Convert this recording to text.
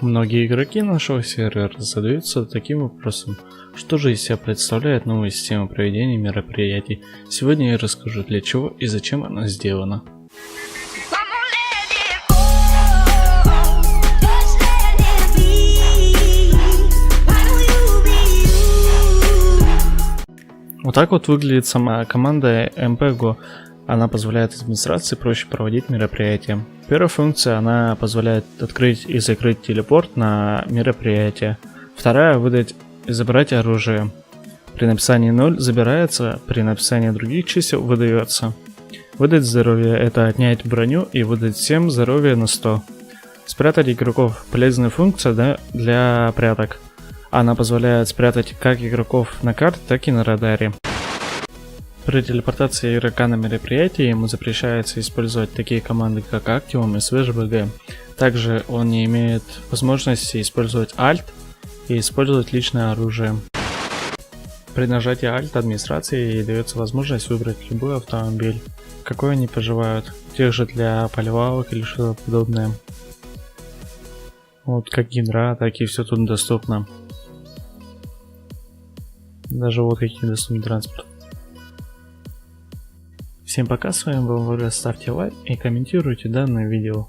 Многие игроки нашего сервера задаются таким вопросом: что же из себя представляет новая система проведения мероприятий? Сегодня я расскажу, для чего и зачем она сделана. Вот так вот выглядит сама команда MPGO. Она позволяет администрации проще проводить мероприятия. Первая функция, она позволяет открыть и закрыть телепорт на мероприятие. Вторая, выдать и забрать оружие. При написании 0 забирается, при написании других чисел выдается. Выдать здоровье, это отнять броню и выдать всем здоровье на 100. Спрятать игроков, полезная функция для пряток. Она позволяет спрятать как игроков на карте, так и на радаре. При телепортации игрока на мероприятии ему запрещается использовать такие команды, как Actium и SwashBG. Также он не имеет возможности использовать Alt и использовать личное оружие. При нажатии Alt администрации дается возможность выбрать любой автомобиль, какой они пожелают, тех же для поливалок или что-то подобное. Вот как гидра, так и все тут доступно. Даже вот какие доступны транспорт. Всем пока, с вами был Варя, ставьте лайк и комментируйте данное видео.